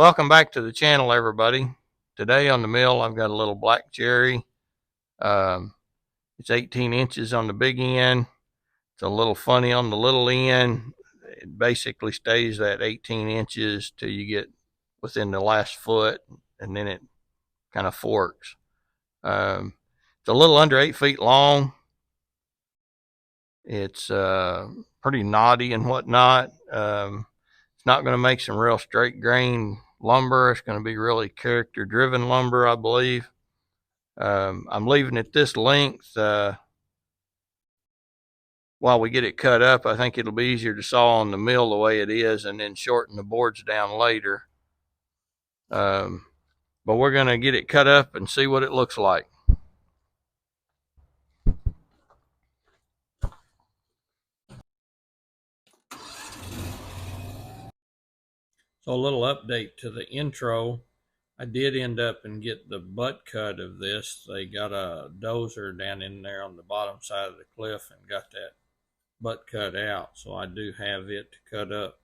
Welcome back to the channel, everybody. Today on the mill I've got a little black cherry. It's 18 inches on the big end. It's a little funny on the little end. It basically stays at 18 inches till you get within the last foot, and then it kind of forks. It's a little under 8 feet long. It's pretty knotty and whatnot. It's not going to make some real straight grain lumber. It's going to be really character driven lumber, I believe. I'm leaving it this length while we get it cut up. I think it'll be easier to saw on the mill the way it is, and then shorten the boards down later. But we're going to get it cut up and see what it looks like. So a little update to the intro. I did end up and get the butt cut of this. They got a dozer down in there on the bottom side of the cliff and got that butt cut out. So I do have it to cut up.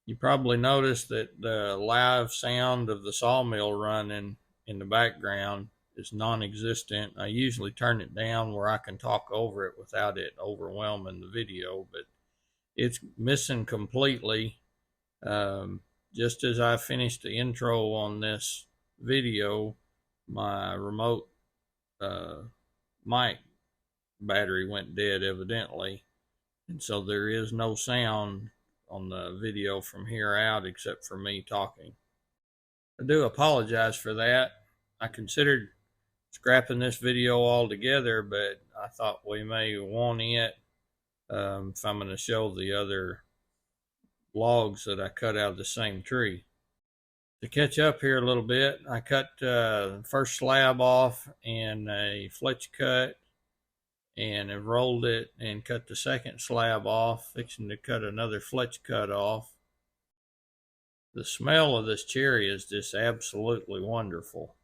You probably noticed that the live sound of the sawmill running in the background is non-existent. I usually turn it down where I can talk over it without it overwhelming the video, but it's missing completely. Just as I finished the intro on this video, my remote mic battery went dead evidently, and so there is no sound on the video from here out except for me talking. I do apologize for that. I considered scrapping this video altogether, but I thought we may want it if I'm going to show the other logs that I cut out of the same tree. To catch up here a little bit, I cut the first slab off in a fletch cut and have rolled it and cut the second slab off, fixing to cut another fletch cut off. The smell of this cherry is just absolutely wonderful.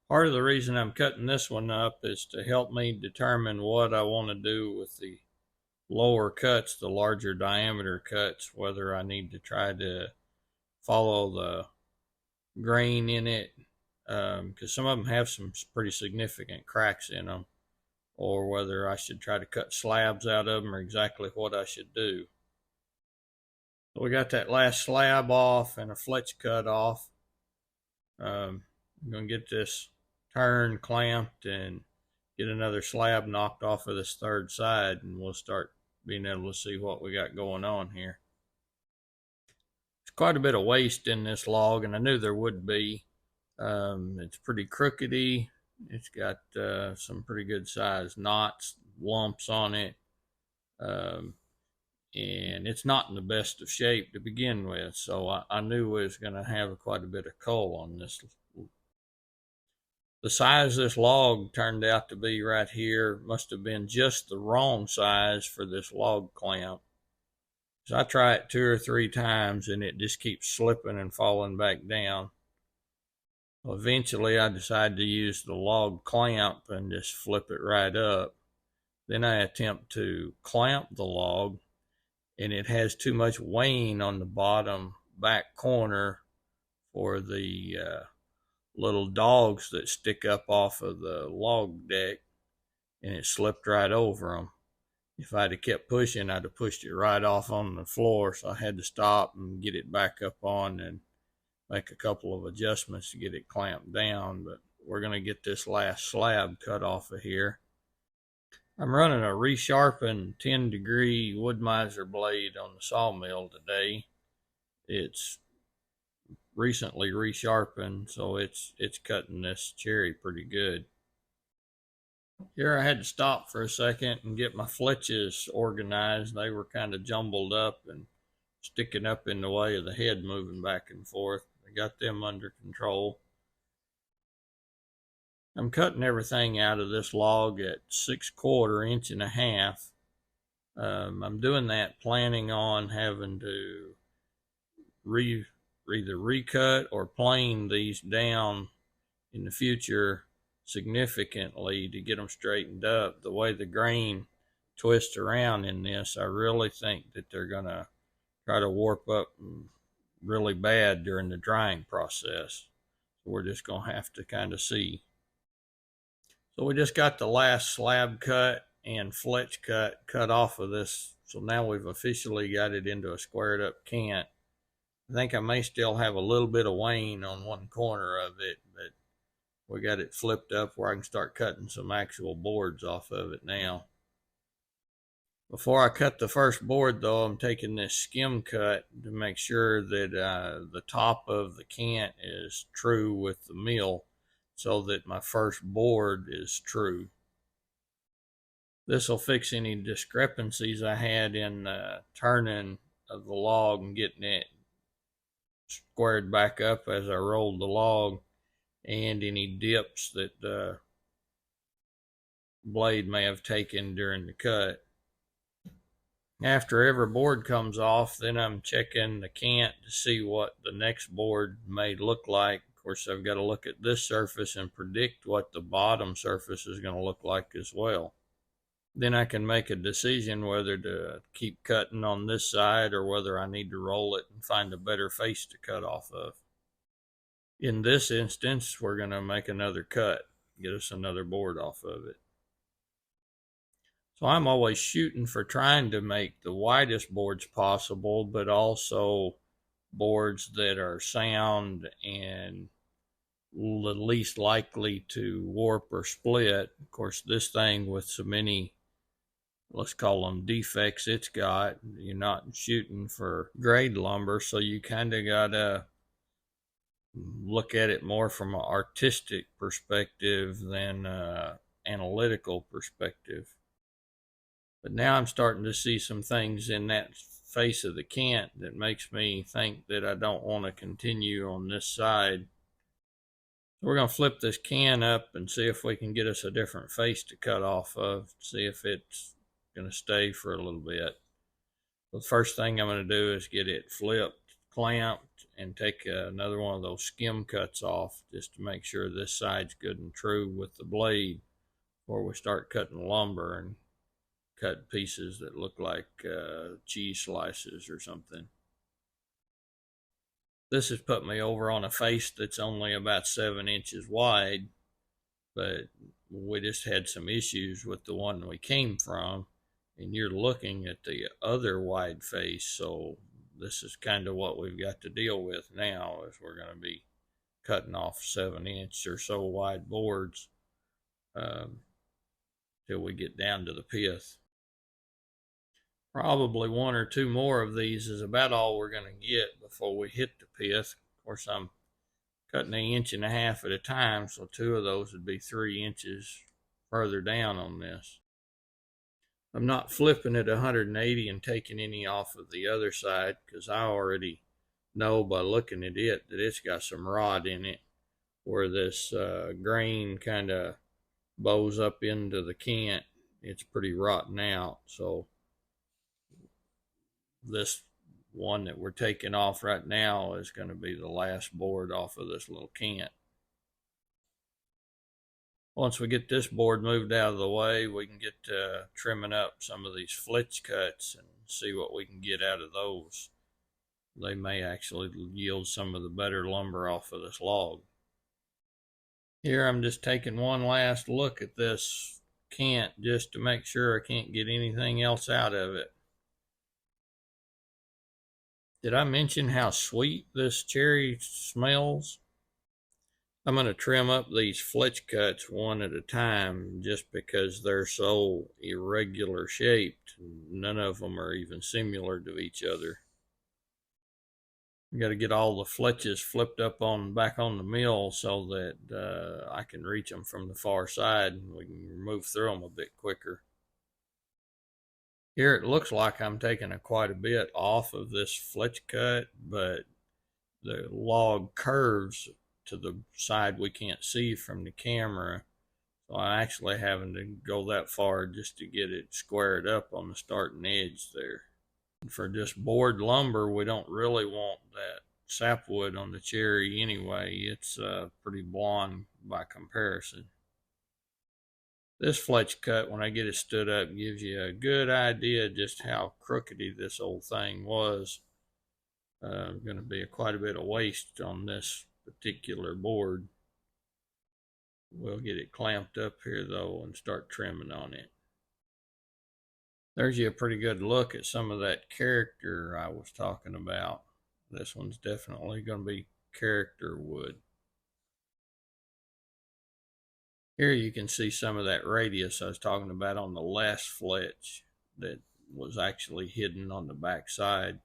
Part of the reason I'm cutting this one up is to help me determine what I want to do with the lower cuts, the larger diameter cuts, whether I need to try to follow the grain in it, because some of them have some pretty significant cracks in them, or whether I should try to cut slabs out of them, or exactly what I should do. So we got that last slab off and a fletch cut off. I'm going to get this turned, clamped, and get another slab knocked off of this third side, and we'll start being able to see what we got going on here. There's quite a bit of waste in this log, and I knew there would be. It's pretty crookedy. It's got some pretty good sized knots, lumps on it, and it's not in the best of shape to begin with, so I knew it was going to have quite a bit of coal on this. The size of this log turned out to be right here must have been just the wrong size for this log clamp. So I try it 2 or 3 times and it just keeps slipping and falling back down. Well, eventually I decided to use the log clamp and just flip it right up. Then I attempt to clamp the log, and it has too much weighing on the bottom back corner for the little dogs that stick up off of the log deck, and it slipped right over them. If I'd have kept pushing, I'd have pushed it right off on the floor, so I had to stop and get it back up on and make a couple of adjustments to get it clamped down. But we're going to get this last slab cut off of here. I'm running a resharpened 10-degree Woodmizer blade on the sawmill today. It's recently resharpened, so it's cutting this cherry pretty good. Here I had to stop for a second and get my fletches organized. They were kind of jumbled up and sticking up in the way of the head moving back and forth. I got them under control. I'm cutting everything out of this log at 6/4 inch and a half. I'm doing that planning on having to either recut or plane these down in the future significantly to get them straightened up. The way the grain twists around in this, I really think that they're going to try to warp up and really bad during the drying process. So we're just going to have to kind of see. So we just got the last slab cut and fletch cut off of this. So now we've officially got it into a squared up cant. I think I may still have a little bit of wane on one corner of it, but we got it flipped up where I can start cutting some actual boards off of it now. Before I cut the first board though, I'm taking this skim cut to make sure that the top of the cant is true with the mill so that my first board is true. This will fix any discrepancies I had in turning of the log and getting it squared back up as I rolled the log, and any dips that the blade may have taken during the cut. After every board comes off, then I'm checking the cant to see what the next board may look like. Of course, I've got to look at this surface and predict what the bottom surface is going to look like as well. Then I can make a decision whether to keep cutting on this side or whether I need to roll it and find a better face to cut off of. In this instance, we're going to make another cut, get us another board off of it. So I'm always shooting for trying to make the widest boards possible, but also boards that are sound and the least likely to warp or split. Of course, this thing with so many, let's call them defects it's got, you're not shooting for grade lumber, so you kind of got to look at it more from an artistic perspective than analytical perspective. But now I'm starting to see some things in that face of the cant that makes me think that I don't want to continue on this side. So we're going to flip this can up and see if we can get us a different face to cut off of, see if it's going to stay for a little bit. The first thing I'm going to do is get it flipped, clamped, and take another one of those skim cuts off just to make sure this side's good and true with the blade before we start cutting lumber and cut pieces that look like cheese slices or something. This has put me over on a face that's only about 7 inches wide, but we just had some issues with the one we came from, and you're looking at the other wide face, so this is kind of what we've got to deal with now, is we're going to be cutting off 7-inch or so wide boards till we get down to the pith. Probably 1 or 2 more of these is about all we're going to get before we hit the pith. Of course, I'm cutting 1.5 inches at a time, so 2 of those would be 3 inches further down on this. I'm not flipping it 180 and taking any off of the other side, because I already know by looking at it that it's got some rot in it, where this grain kind of bows up into the cant. It's pretty rotten out, so this one that we're taking off right now is going to be the last board off of this little cant. Once we get this board moved out of the way, we can get trimming up some of these flitch cuts and see what we can get out of those. They may actually yield some of the better lumber off of this log. Here I'm just taking one last look at this cant just to make sure I can't get anything else out of it. Did I mention how sweet this cherry smells? I'm going to trim up these fletch cuts one at a time just because they're so irregular shaped. None of them are even similar to each other. You got to get all the fletches flipped up on back on the mill so that I can reach them from the far side and we can move through them a bit quicker. Here it looks like I'm taking quite a bit off of this fletch cut, but the log curves to the side we can't see from the camera. So I'm actually having to go that far just to get it squared up on the starting edge there. For just board lumber, we don't really want that sapwood on the cherry anyway. It's pretty blonde by comparison. This fletch cut, when I get it stood up, gives you a good idea just how crookedy this old thing was. Going to be quite a bit of waste on this particular board. We'll get it clamped up here though and start trimming on it. There's you a pretty good look at some of that character I was talking about. This one's definitely going to be character wood. Here you can see some of that radius I was talking about on the last fletch that was actually hidden on the back side.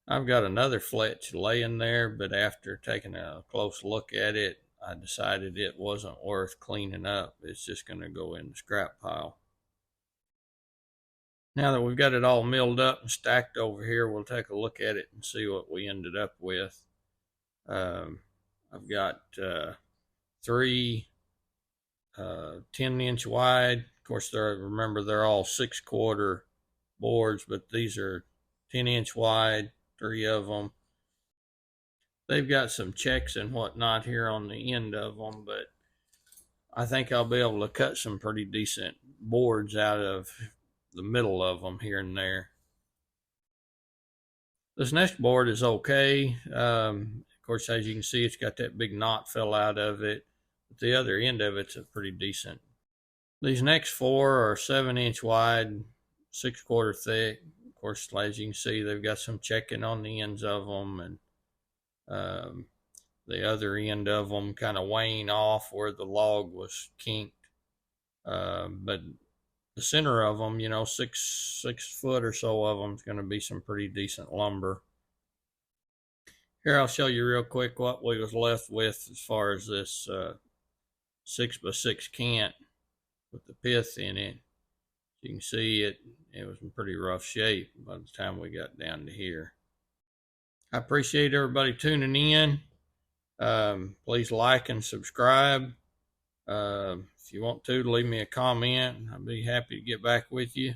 I've got another fletch laying there, but after taking a close look at it, I decided it wasn't worth cleaning up. It's just going to go in the scrap pile. Now that we've got it all milled up and stacked over here, we'll take a look at it and see what we ended up with. I've got 3 10-inch wide. Of course, remember they're all 6/4 boards, but these are 10-inch wide, 3 of them. They've got some checks and whatnot here on the end of them, but I think I'll be able to cut some pretty decent boards out of the middle of them here and there. This next board is okay. Of course, as you can see, it's got that big knot fell out of it, but the other end of it's a pretty decent. These next 4 are 7-inch wide, 6/4 thick. Of course, as you can see, they've got some checking on the ends of them, and the other end of them kind of weighing off where the log was kinked. But the center of them, 6 foot or so of them is going to be some pretty decent lumber. Here I'll show you real quick what we was left with as far as this 6x6 cant with the pith in it. You can see it was in pretty rough shape by the time we got down to here. I appreciate everybody tuning in. Please like and subscribe. If you want to, leave me a comment. I'd be happy to get back with you.